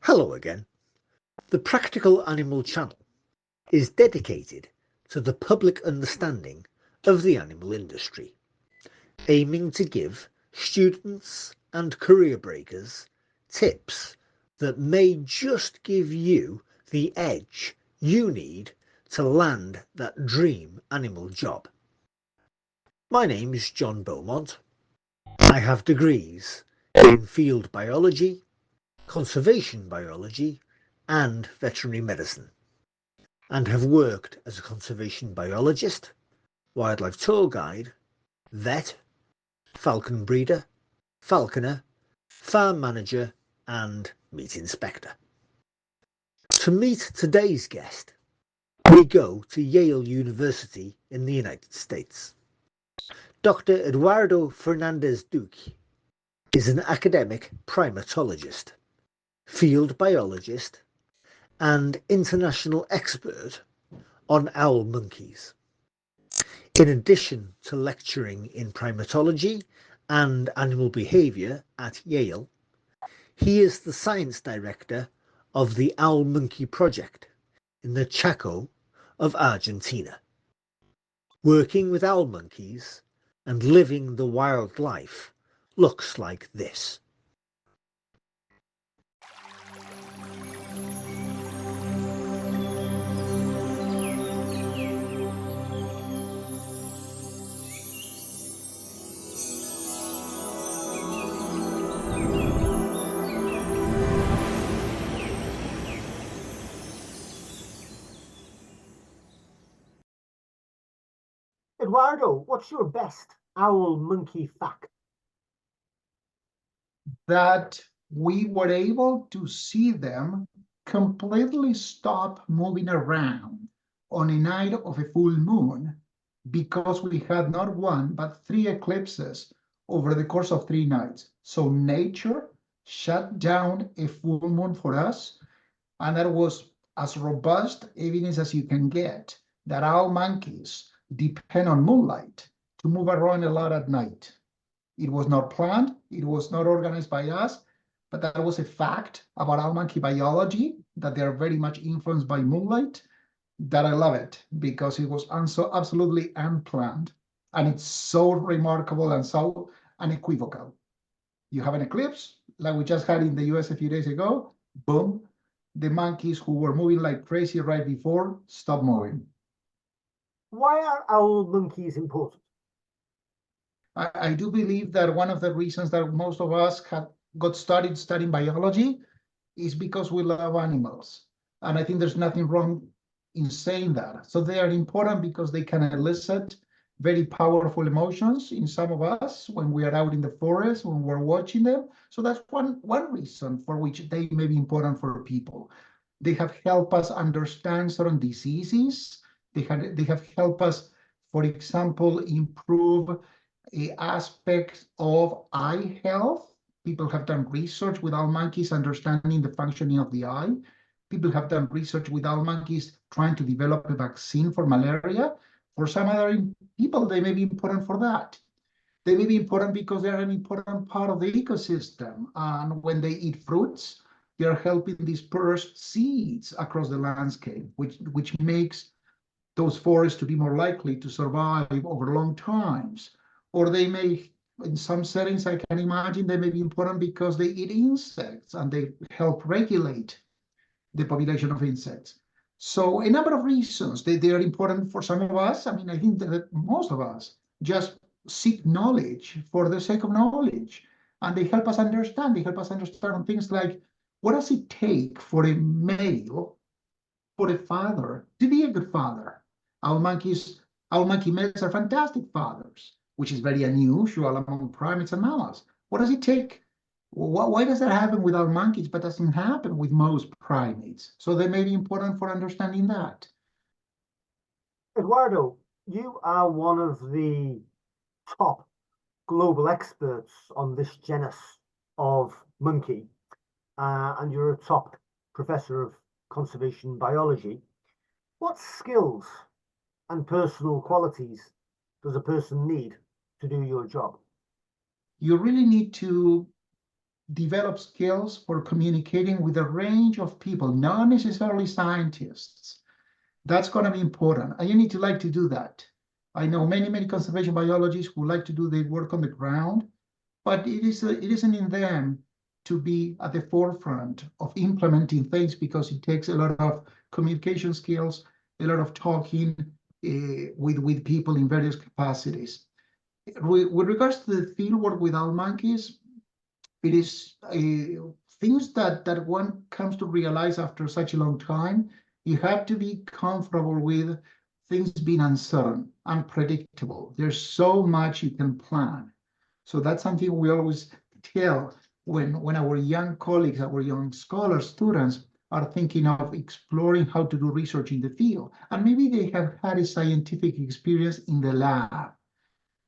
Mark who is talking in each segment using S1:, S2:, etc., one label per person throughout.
S1: Hello again. The Practical Animal channel is dedicated to the public understanding of the animal industry, aiming to give students and career breakers tips that may just give you the edge you need to land that dream animal job. My name is John Beaumont. I have degrees in field biology, conservation biology, and veterinary medicine, and have worked as a conservation biologist, wildlife tour guide, vet, falcon breeder, falconer, farm manager, and meat inspector. To meet today's guest, we go to Yale University in the United States. Dr. Eduardo Fernandez Duque is an academic primatologist, field biologist, and international expert on owl monkeys. In addition to lecturing in primatology and animal behaviour at Yale, he is the science director of the Owl Monkey Project in the Chaco of Argentina. Working with owl monkeys and living the wild life looks like this.
S2: Eduardo, what's your best owl monkey fact?
S3: That we were able to see them completely stop moving around on a night of a full moon because we had not one but 3 eclipses over the course of 3 nights. So nature shut down a full moon for us, and that was as robust evidence as you can get that owl monkeys depend on moonlight to move around a lot at night. It was not planned, it was not organized by us, but that was a fact about owl monkey biology, that they are very much influenced by moonlight, that I love it, because it was absolutely unplanned. And it's so remarkable and so unequivocal. You have an eclipse, like we just had in the US a few days ago, boom, the monkeys who were moving like crazy right before stop moving.
S2: Why are owl monkeys important?
S3: I do believe that one of the reasons that most of us have got started studying biology is because we love animals. And I think there's nothing wrong in saying that. So they are important because they can elicit very powerful emotions in some of us when we are out in the forest, when we're watching them. So that's one reason for which they may be important for people. They have helped us understand certain diseases. They have helped us, for example, improve aspects of eye health. People have done research with owl monkeys understanding the functioning of the eye. People have done research with owl monkeys trying to develop a vaccine for malaria. For some other people, they may be important for that. They may be important because they're an important part of the ecosystem. And when they eat fruits, they're helping disperse seeds across the landscape, which makes those forests to be more likely to survive over long times. Or they may, in some settings, I can imagine they may be important because they eat insects and they help regulate the population of insects. So a number of reasons they are important for some of us. I mean, I think that most of us just seek knowledge for the sake of knowledge. And they help us understand. They help us understand things like, what does it take for a male, for a father, to be a good father? Owl monkey males are fantastic fathers, which is very unusual among primates and mammals. What does it take? Why does that happen with our monkeys, but doesn't happen with most primates? So they may be important for understanding that.
S2: Eduardo, you are one of the top global experts on this genus of monkey, and you're a top professor of conservation biology. What skills and personal qualities does a person need to do your job?
S3: You really need to develop skills for communicating with a range of people, not necessarily scientists. That's going to be important, and you need to like to do that. I know many conservation biologists who like to do their work on the ground, but it isn't in them to be at the forefront of implementing things, because it takes a lot of communication skills, a lot of talking with people in various capacities. With regards to the field work with owl monkeys, it is things that one comes to realize after such a long time. You have to be comfortable with things being uncertain, unpredictable. There's so much you can plan. So that's something we always tell when our young colleagues, our young scholars, students are thinking of exploring how to do research in the field. And maybe they have had a scientific experience in the lab.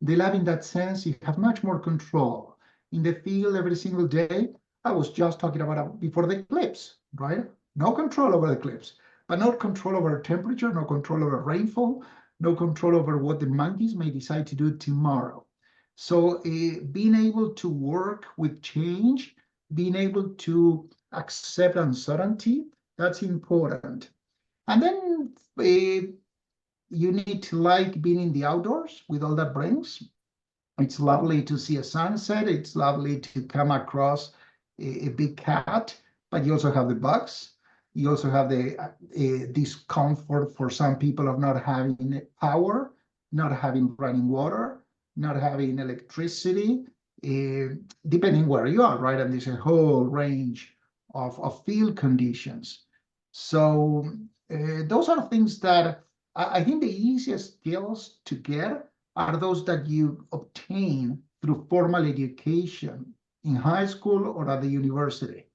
S3: The lab, in that sense, you have much more control. In the field every single day, I was just talking about before the eclipse, right? No control over the eclipse, but no control over temperature, no control over rainfall, no control over what the monkeys may decide to do tomorrow. So being able to work with change, being able to accept uncertainty, that's important. And then you need to like being in the outdoors with all that brings. It's lovely to see a sunset. It's lovely to come across a big cat, but you also have the bugs. You also have the discomfort for some people of not having power, not having running water, not having electricity, depending where you are, right? And there's a whole range of field conditions. So those are things that I think the easiest skills to get are those that you obtain through formal education in high school or at the university.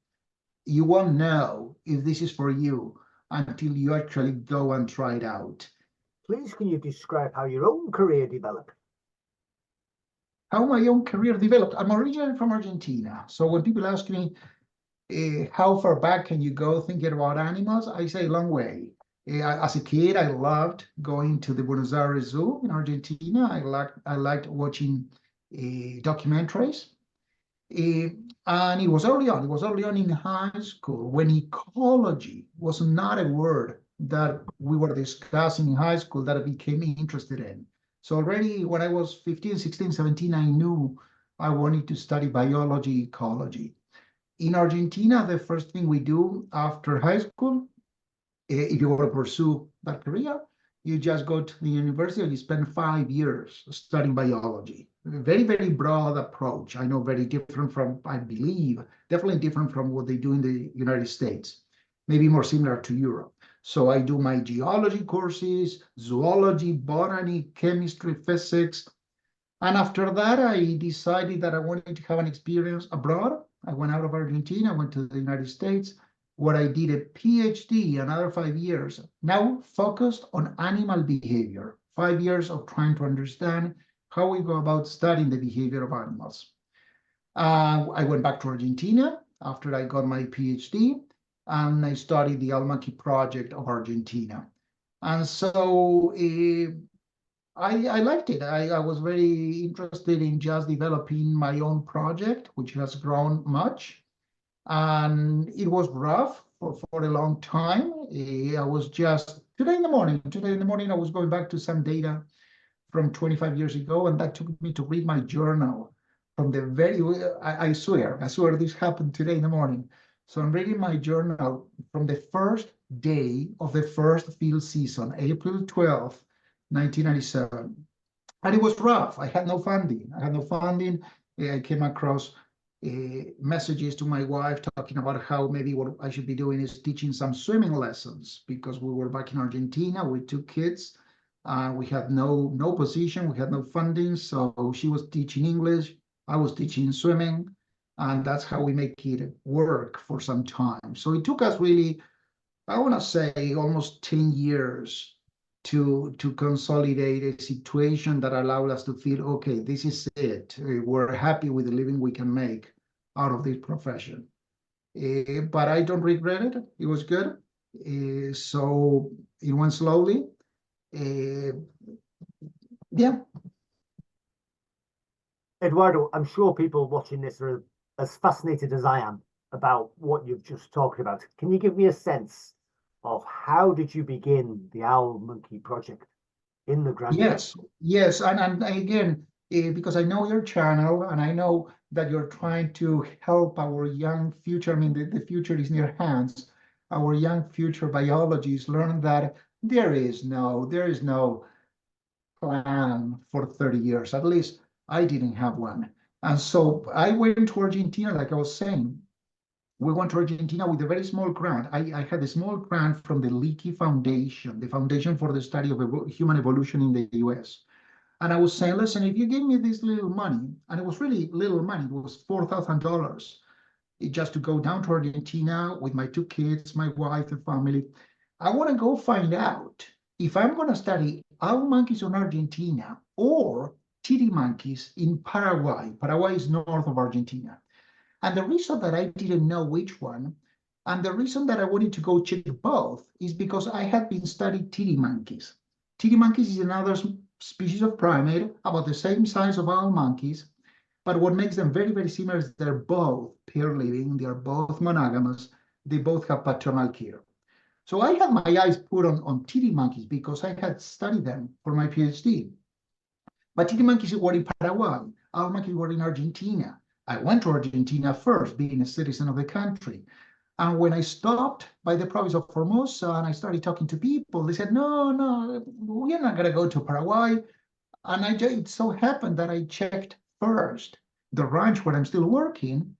S3: You won't know if this is for you until you actually go and try it out.
S2: Please, can you describe how your own career developed?
S3: How my own career developed? I'm originally from Argentina. So when people ask me, how far back can you go thinking about animals? I say a long way. As a kid, I loved going to the Buenos Aires Zoo in Argentina. I liked watching documentaries. And it was early on. It was early on in high school when ecology was not a word that we were discussing in high school that I became interested in. So already when I was 15, 16, 17, I knew I wanted to study biology, ecology. In Argentina, the first thing we do after high school, if you want to pursue that career, you just go to the university and you spend 5 years studying biology. Very broad approach. I know very different from, I believe, definitely different from what they do in the United States, maybe more similar to Europe. So I do my geology courses, zoology, botany, chemistry, physics. And after that, I decided that I wanted to have an experience abroad. I went out of Argentina, went to the United States, where I did a PhD, another 5 years, now focused on animal behavior, 5 years of trying to understand how we go about studying the behavior of animals. I went back to Argentina after I got my PhD, and I studied the Owl Monkey Project of Argentina. And so I liked it. I was very interested in just developing my own project, which has grown much. And it was rough for a long time. I was just, today in the morning, I was going back to some data from 25 years ago, and that took me to read my journal from the very, I swear this happened today in the morning. So I'm reading my journal from the first day of the first field season, April 12th, 1997. And it was rough. I had no funding. I came across messages to my wife talking about how maybe what I should be doing is teaching some swimming lessons, because we were back in Argentina with 2 kids. We had no position, we had no funding. So she was teaching English, I was teaching swimming, and that's how we make it work for some time. So it took us really, I want to say, almost 10 years to consolidate a situation that allowed us to feel, okay, this is it. We're happy with the living we can make out of this profession. But I don't regret it. It was good. So it went slowly. Yeah.
S2: Eduardo, I'm sure people watching this are as fascinated as I am about what you've just talked about, can you give me a sense of how did you begin the Owl Monkey project in the Grand
S3: Yes, yes, and again, because I know your channel and I know that you're trying to help our young future, I mean, the future is in your hands, our young future biologists learn that there is no plan for 30 years. At least I didn't have one. And so I went to Argentina, like I was saying. We went to Argentina with a very small grant. I had a small grant from the Leakey Foundation, the Foundation for the Study of Human Evolution in the US. And I was saying, listen, if you give me this little money, and it was really little money, it was $4,000 just to go down to Argentina with my 2 kids, my wife, and family. I want to go find out if I'm going to study owl monkeys in Argentina or Titi monkeys in Paraguay. Paraguay is north of Argentina. And the reason that I didn't know which one, and the reason that I wanted to go check both, is because I had been studying Titi monkeys. Titi monkeys is another species of primate about the same size of owl monkeys, but what makes them very, very similar is they're both pair living, they are both monogamous, they both have paternal care. So I had my eyes put on Titi monkeys because I had studied them for my PhD. But Titi monkeys were in Paraguay, owl monkeys were in Argentina. I went to Argentina first, being a citizen of the country. And when I stopped by the province of Formosa and I started talking to people, they said, no, we're not going to go to Paraguay. And it so happened that I checked first the ranch where I'm still working,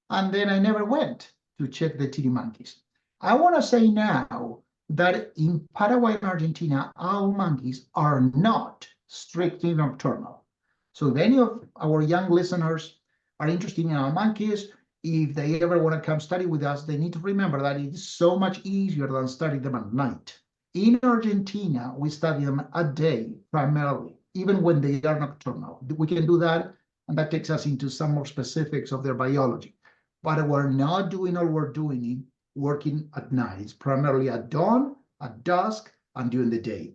S3: and then I never went to check the Titi monkeys. I want to say now that in Paraguay and Argentina, owl monkeys are not strictly nocturnal. So if any of our young listeners are interested in owl monkeys, if they ever want to come study with us, they need to remember that it is so much easier than studying them at night. In Argentina, we study them at day primarily, even when they are nocturnal. We can do that, and that takes us into some more specifics of their biology. But we're not doing all we're doing working at night. It's primarily at dawn, at dusk, and during the day.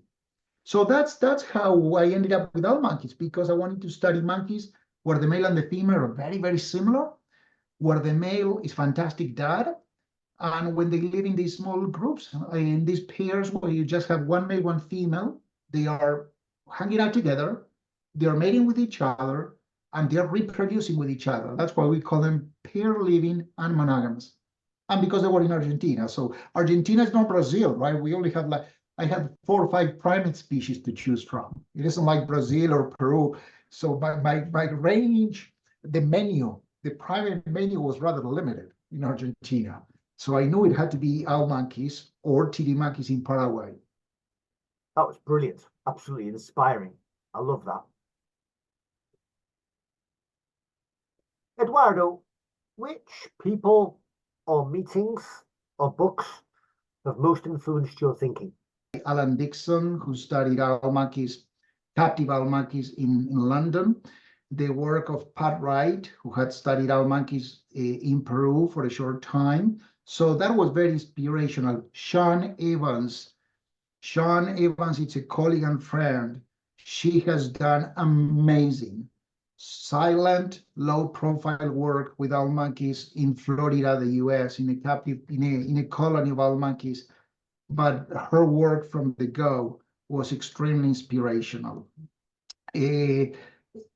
S3: So that's how I ended up with owl monkeys, because I wanted to study monkeys where the male and the female are very, very similar, where the male is fantastic dad, and when they live in these small groups, in these pairs where you just have one male, one female, they are hanging out together, they are mating with each other, and they're reproducing with each other. That's why we call them pair living and monogamous. And because they were in Argentina. So Argentina is not Brazil, right? We only have I had 4 or 5 primate species to choose from. It isn't like Brazil or Peru. So by range, the primate menu was rather limited in Argentina. So I knew it had to be owl monkeys or Titi monkeys in Paraguay.
S2: That was brilliant. Absolutely inspiring. I love that. Eduardo, which people or meetings or books have most influenced your thinking?
S3: Alan Dixon, who studied owl monkeys, captive owl monkeys in London. The work of Pat Wright, who had studied owl monkeys in Peru for a short time. So that was very inspirational. Sean Evans, it's a colleague and friend. She has done amazing, silent, low-profile work with owl monkeys in Florida, the US, in a colony of owl monkeys. But her work from the go was extremely inspirational. The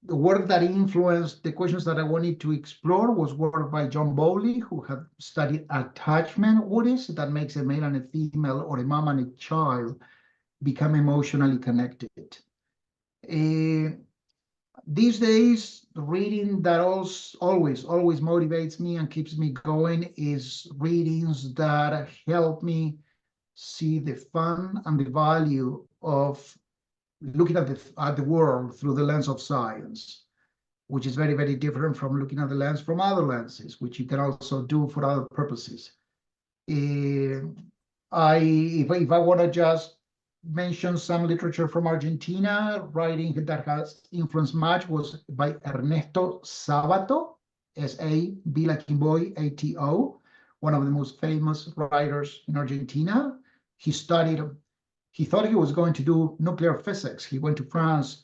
S3: work that influenced the questions that I wanted to explore was work by John Bowley, who had studied attachment. What is it that makes a male and a female, or a mom and a child, become emotionally connected? These days, the reading that always motivates me and keeps me going is readings that help me see the fun and the value of looking at the world through the lens of science, which is very, very different from looking at the lens from other lenses, which you can also do for other purposes. If I want to just mention some literature from Argentina, writing that has influenced much was by Ernesto Sabato, S-A-B like in boy, A-T-O, one of the most famous writers in Argentina. He thought he was going to do nuclear physics. He went to France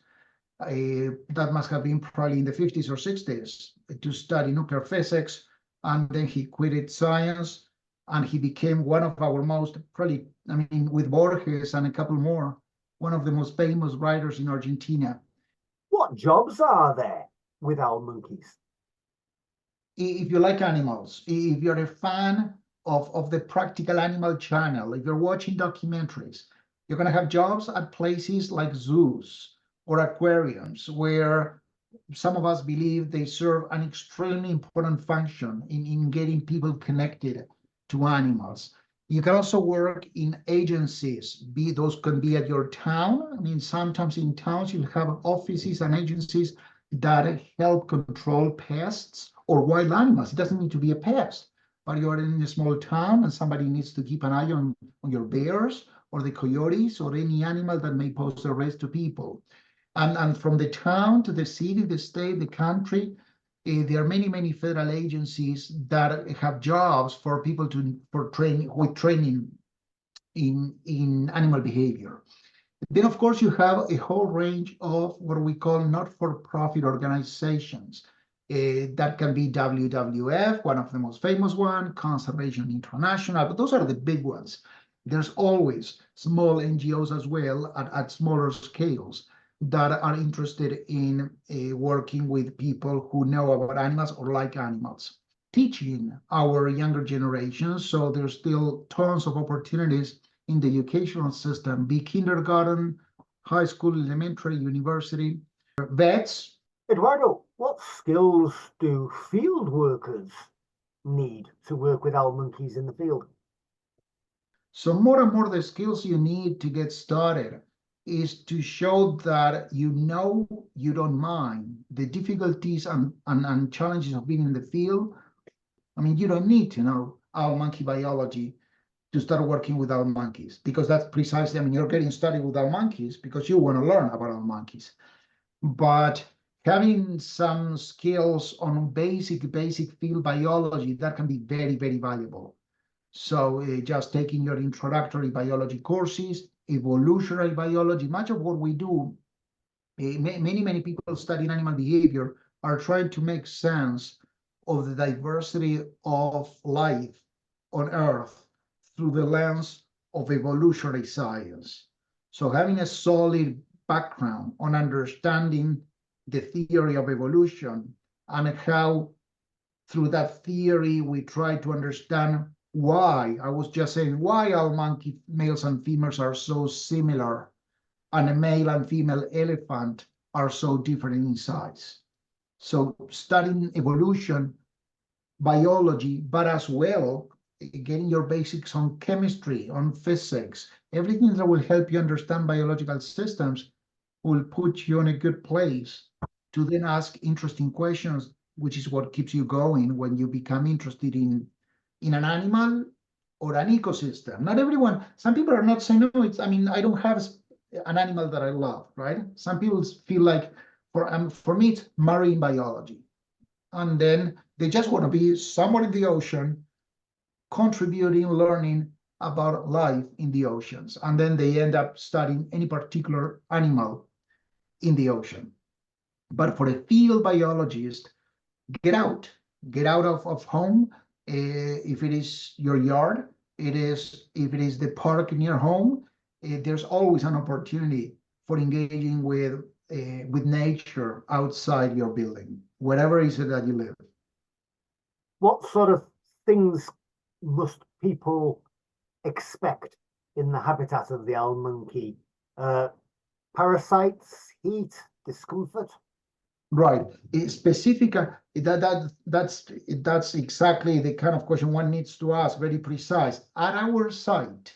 S3: That must have been probably in the 50s or 60s to study nuclear physics. And then he quitted science and he became one of our most, probably, I mean, with Borges and a couple more, one of the most famous writers in Argentina.
S2: What jobs are there with owl monkeys?
S3: If you like animals, if you're a fan of the practical animal channel, if you're watching documentaries, you're going to have jobs at places like zoos or aquariums, where some of us believe they serve an extremely important function in getting people connected to animals. You can also work in agencies, those can be at your town. I mean, sometimes in towns you have offices and agencies that help control pests or wild animals. It doesn't need to be a pest, but you're in a small town and somebody needs to keep an eye on your bears or the coyotes or any animal that may pose a risk to people. And from the town to the city, the state, the country, there are many federal agencies that have jobs for people for training in animal behavior. Then, of course, you have a whole range of what we call not-for-profit organizations. That can be WWF, one of the most famous ones, Conservation International, but those are the big ones. There's always small NGOs as well at smaller scales that are interested in working with people who know about animals or like animals, teaching our younger generations. So there's still tons of opportunities in the educational system, be kindergarten, high school, elementary, university, vets.
S2: Eduardo, what skills do field workers need to work with owl monkeys in the field?
S3: So more and more the skills you need to get started is to show that you don't mind the difficulties and challenges of being in the field. I mean, you don't need to know owl monkey biology to start working with owl monkeys, because that's precisely, I mean, you're getting started with owl monkeys because you want to learn about owl monkeys. But having some skills on basic field biology, that can be very valuable. So just taking your introductory biology courses, evolutionary biology, much of what we do, many people studying animal behavior are trying to make sense of the diversity of life on Earth through the lens of evolutionary science. So having a solid background on understanding the theory of evolution and how through that theory we try to understand why, I was just saying, why owl monkey males and females are so similar and a male and female elephant are so different in size. So studying evolution, biology, but as well getting your basics on chemistry, on physics, everything that will help you understand biological systems will put you in a good place to then ask interesting questions, which is what keeps you going when you become interested in an animal or an ecosystem. Not everyone, some people are not saying, no, I mean, I don't have an animal that I love, right? Some people feel like, for me, it's marine biology. And then they just want to be somewhere in the ocean, contributing, learning about life in the oceans. And then they end up studying any particular animal in the ocean. But for a field biologist, get out of home. If it is your yard, if it is the park near home, there's always an opportunity for engaging with nature outside your building, wherever it is that you live.
S2: What sort of things must people expect in the habitat of the owl monkey? Parasites, heat, discomfort?
S3: Right. Specific, that's exactly the kind of question one needs to ask, very precise. At our site,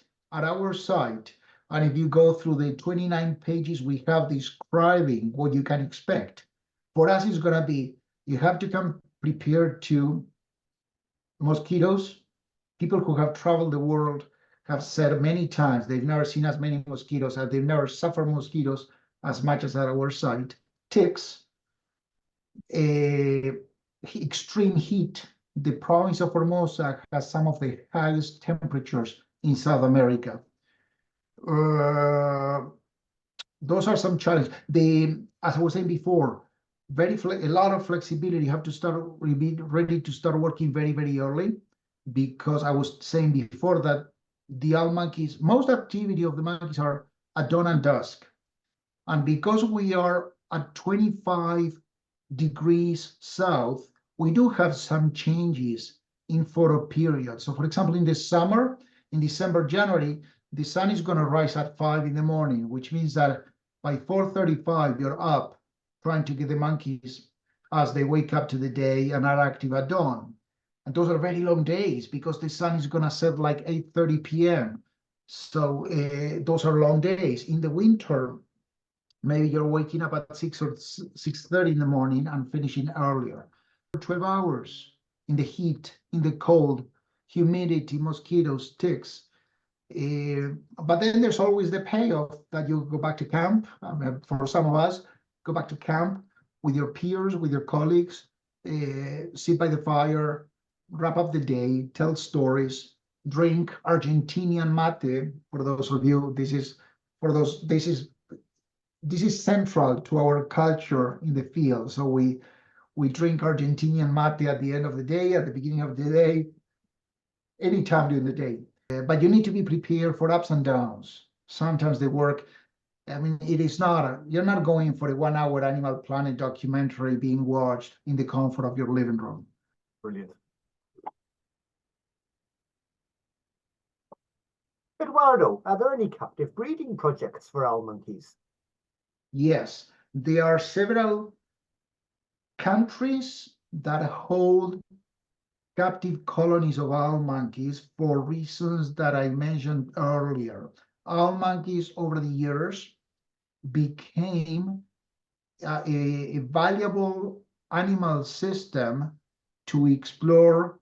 S3: and if you go through the 29 pages we have describing what you can expect, for us it's going to be, you have to come prepared to mosquitoes. People who have traveled the world have said many times they've never seen as many mosquitoes, and they've never suffered mosquitoes as much as at our site. Ticks, extreme heat. The province of Formosa has some of the highest temperatures in South America. Those are some challenges. as I was saying before, a lot of flexibility. You have to be ready to start working very, very early, because I was saying before that the owl monkeys, most activity of the monkeys are at dawn and dusk. And because we are at 25 degrees south, we do have some changes in photo period. So for example, in the summer, in December, January, the sun is going to rise at 5 in the morning, which means that by 4:35, you're up trying to get the monkeys as they wake up to the day and are active at dawn. And those are very long days because the sun is going to set like 8:30 p.m. So those are long days. In the winter, maybe you're waking up at 6 or 6:30 in the morning and finishing earlier. 12 hours in the heat, in the cold, humidity, mosquitoes, ticks. But then there's always the payoff that you go back to camp. For some of us, go back to camp with your peers, with your colleagues, sit by the fire, wrap up the day, tell stories, drink Argentinian mate. For those of you, this is central to our culture in the field. So we drink Argentinian mate at the end of the day, at the beginning of the day, anytime during the day. But you need to be prepared for ups and downs. Sometimes they work. I mean, you're not going for a 1-hour Animal Planet documentary being watched in the comfort of your living room.
S2: Brilliant. Eduardo, are there any captive breeding projects for owl monkeys?
S3: Yes, there are several countries that hold captive colonies of owl monkeys for reasons that I mentioned earlier. Owl monkeys over the years became a valuable animal system to explore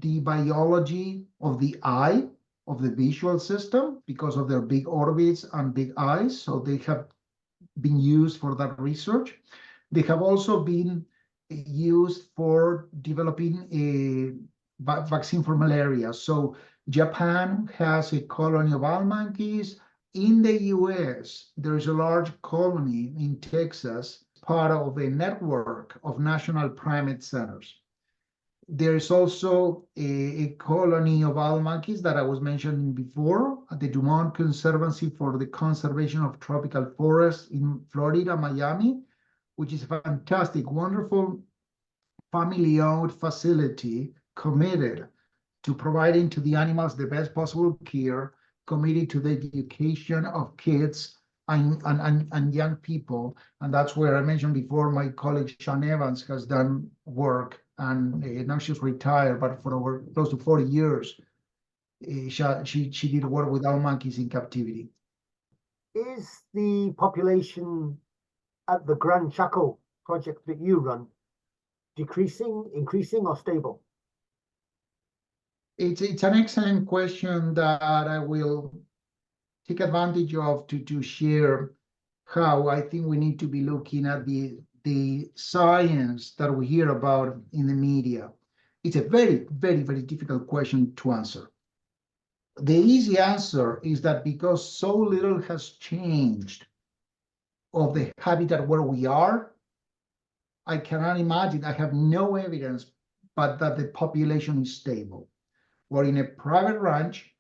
S3: the biology of the eye, of the visual system, because of their big orbits and big eyes. So they have been used for that research. They have also been used for developing a vaccine for malaria. So Japan has a colony of owl monkeys. In the US, there's a large colony in Texas, part of a network of national primate centers. There's also a colony of owl monkeys that I was mentioning before at the Dumont Conservancy for the Conservation of Tropical Forests in Florida, Miami, which is a fantastic, wonderful, family-owned facility committed to providing to the animals the best possible care, committed to the education of kids and young people. And that's where I mentioned before, my colleague Sean Evans has done work, and now she's retired, but for over close to 40 years, she did work with owl monkeys in captivity.
S2: Is the population at the Gran Chaco project that you run decreasing, increasing, or stable?
S3: It's an excellent question that I will take advantage of to share how I think we need to be looking at the science that we hear about in the media. It's a very, very, very difficult question to answer. The easy answer is that because so little has changed of the habitat where we are, I cannot imagine, I have no evidence, but that the population is stable. We're in a private ranch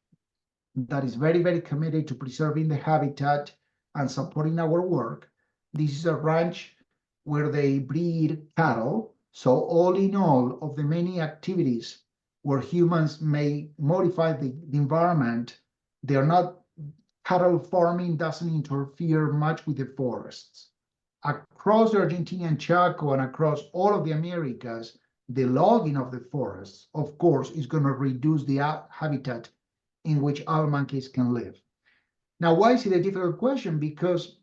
S3: that is very, very committed to preserving the habitat and supporting our work. This is a ranch where they breed cattle. So all in all, of the many activities where humans may modify the environment, they're not, cattle farming doesn't interfere much with the forests. Across the Argentinian Chaco and across all of the Americas, the logging of the forests, of course, is going to reduce the habitat in which owl monkeys can live. Now, why is it a difficult question? Because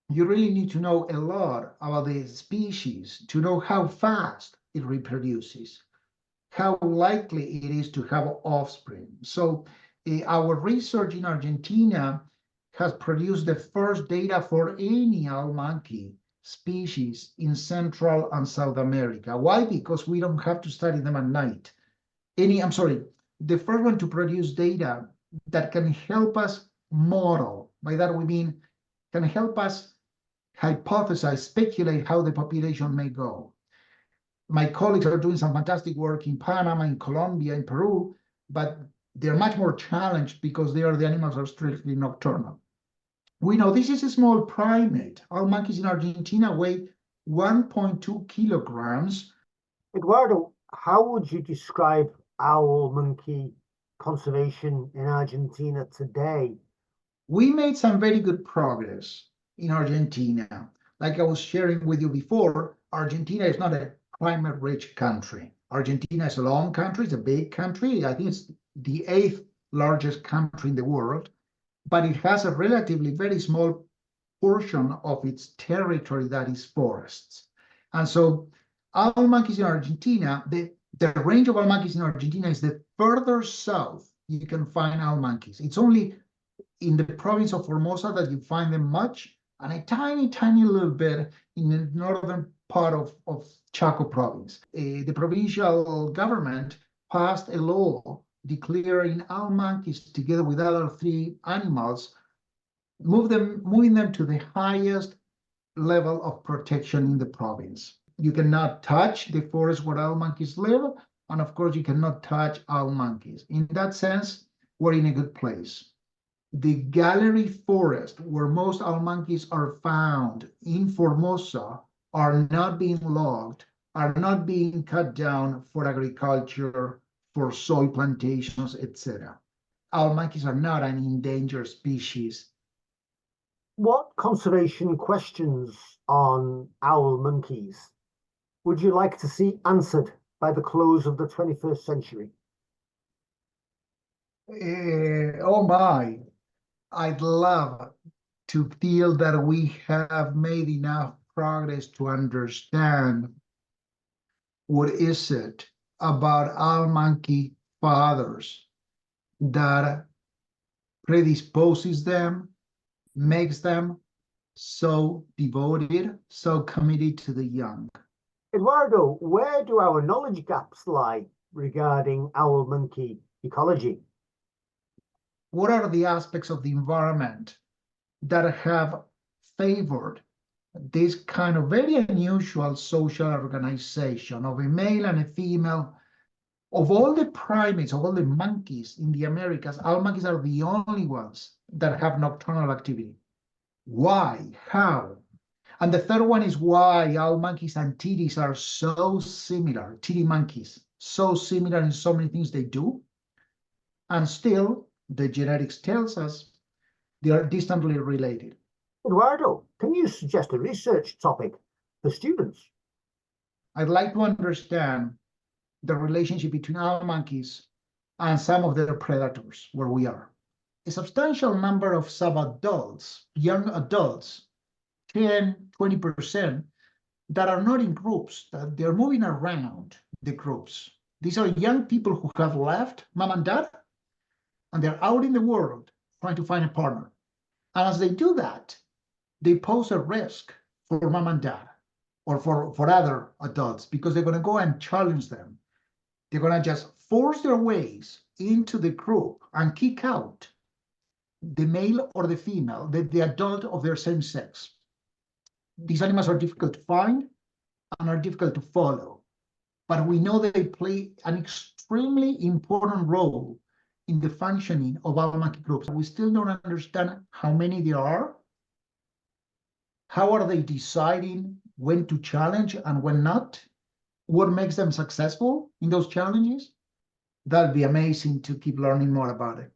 S3: you really need to know a lot about the species to know how fast it reproduces, how likely it is to have offspring. So our research in Argentina has produced the first data for any owl monkey species in Central and South America. Why? Because we don't have to study them at night. The first one to produce data that can help us model. By that we mean can help us hypothesize, speculate how the population may go. My colleagues are doing some fantastic work in Panama, in Colombia, in Peru, but they're much more challenged because the animals are strictly nocturnal. We know this is a small primate. Owl monkeys in Argentina weigh 1.2 kilograms.
S2: Eduardo, how would you describe owl monkey conservation in Argentina today?
S3: We made some very good progress in Argentina. Like I was sharing with you before, Argentina is not a climate-rich country. Argentina is a long country, it's a big country. I think it's the 8th largest country in the world, but it has a relatively very small portion of its territory that is forests. And so owl monkeys in Argentina, the range of owl monkeys in Argentina is the further south you can find owl monkeys. It's only in the province of Formosa that you find them much, and a tiny, tiny little bit in the northern part of Chaco province. The provincial government passed a law declaring owl monkeys, together with other 3 animals, moving them to the highest level of protection in the province. You cannot touch the forest where owl monkeys live, and of course you cannot touch owl monkeys. In that sense, we're in a good place. The gallery forest where most owl monkeys are found in Formosa are not being logged, are not being cut down for agriculture, for soy plantations, etc. Owl monkeys are not an endangered species.
S2: What conservation questions on owl monkeys would you like to see answered by the close of the 21st century?
S3: Oh my, I'd love to feel that we have made enough progress to understand what is it about owl monkey fathers that predisposes them, makes them so devoted, so committed to the young.
S2: Eduardo, where do our knowledge gaps lie regarding owl monkey ecology?
S3: What are the aspects of the environment that have favored this kind of very unusual social organization of a male and a female? Of all the primates, of all the monkeys in the Americas, owl monkeys are the only ones that have nocturnal activity. Why? How? And the third one is why owl monkeys and titis are so similar, Titi monkeys, so similar in so many things they do. And still, the genetics tells us they are distantly related.
S2: Eduardo, can you suggest a research topic for students?
S3: I'd like to understand the relationship between owl monkeys and some of their predators where we are. A substantial number of sub-adults, young adults, 10, 20%, that are not in groups, that they're moving around the groups. These are young people who have left mom and dad, and they're out in the world trying to find a partner. And as they do that, they pose a risk for mom and dad or for other adults, because they're going to go and challenge them. They're going to just force their ways into the group and kick out the male or the female, the adult of their same sex. These animals are difficult to find and are difficult to follow, but we know they play an extremely important role in the functioning of owl monkey groups. We still don't understand how many there are. How are they deciding when to challenge and when not? What makes them successful in those challenges? That'd be amazing to keep learning more about it.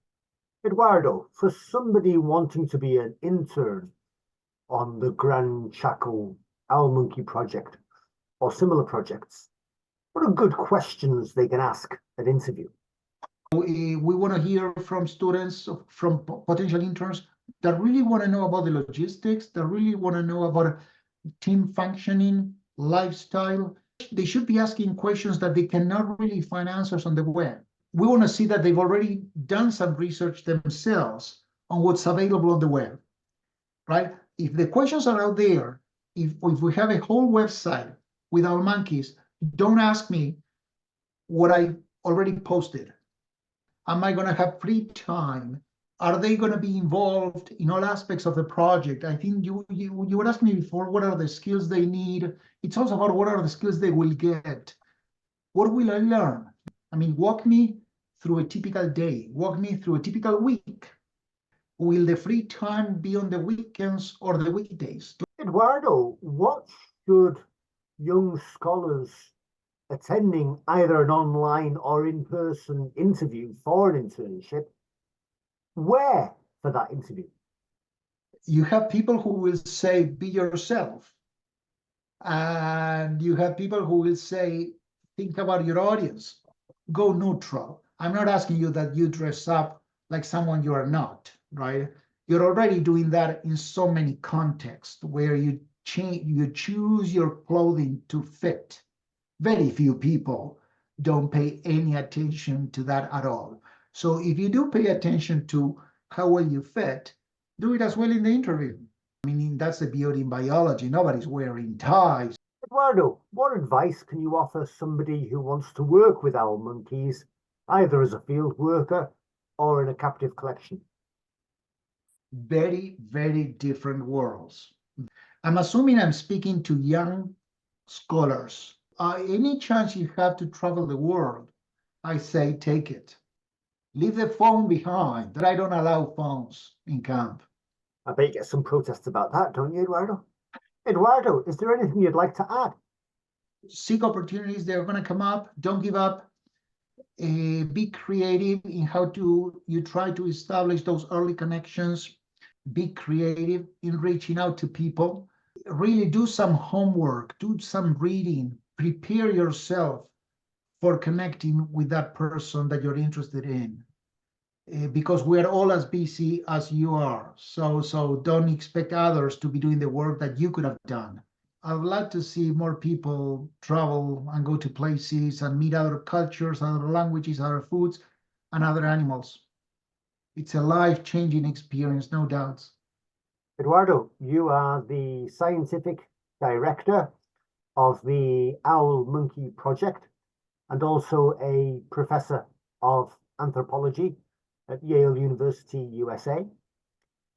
S2: Eduardo, for somebody wanting to be an intern on the Gran Chaco Owl Monkey Project or similar projects, what are good questions they can ask at interview?
S3: We want to hear from students, from potential interns that really want to know about the logistics, that really want to know about team functioning, lifestyle. They should be asking questions that they cannot really find answers on the web. We want to see that they've already done some research themselves on what's available on the web, right? If the questions are out there, if we have a whole website with our monkeys, don't ask me what I already posted. Am I going to have free time Are they going to be involved in all aspects of the project? I think you were asking me before, what are the skills they need? It's also about what are the skills they will get. What will I learn? I mean, walk me through a typical day, walk me through a typical week. Will the free time be on the weekends or the weekdays?
S2: Eduardo, what should young scholars attending either an online or in-person interview for an internship wear for that interview?
S3: You have people who will say, be yourself. And you have people who will say, think about your audience, go neutral. I'm not asking you that you dress up like someone you are not, right? You're already doing that in so many contexts where you choose your clothing to fit. Very few people don't pay any attention to that at all. So if you do pay attention to how well you fit, do it as well in the interview. I mean, that's the beauty in biology. Nobody's wearing ties.
S2: Eduardo, what advice can you offer somebody who wants to work with our monkeys, either as a field worker or in a captive collection?
S3: Very, very different worlds. I'm assuming I'm speaking to young scholars. Any chance you have to travel the world, I say take it. Leave the phone behind. That I don't allow phones in camp.
S2: I bet you get some protests about that, don't you, Eduardo? Eduardo, is there anything you'd like to add?
S3: Seek opportunities. They're going to come up. Don't give up. Be creative in how you try to establish those early connections. Be creative in reaching out to people. Really do some homework. Do some reading. Prepare yourself for connecting with that person that you're interested in. Because we're all as busy as you are. So don't expect others to be doing the work that you could have done. I would like to see more people travel and go to places and meet other cultures, other languages, other foods, and other animals. It's a life-changing experience, no doubts.
S2: Eduardo, you are the scientific director of the Owl Monkey Project and also a professor of anthropology at Yale University, USA.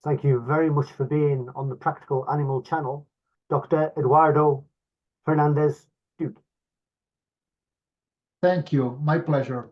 S2: Thank you very much for being on the Practical Animal Channel, Dr. Eduardo Fernandez Duque.
S3: Thank you. My pleasure.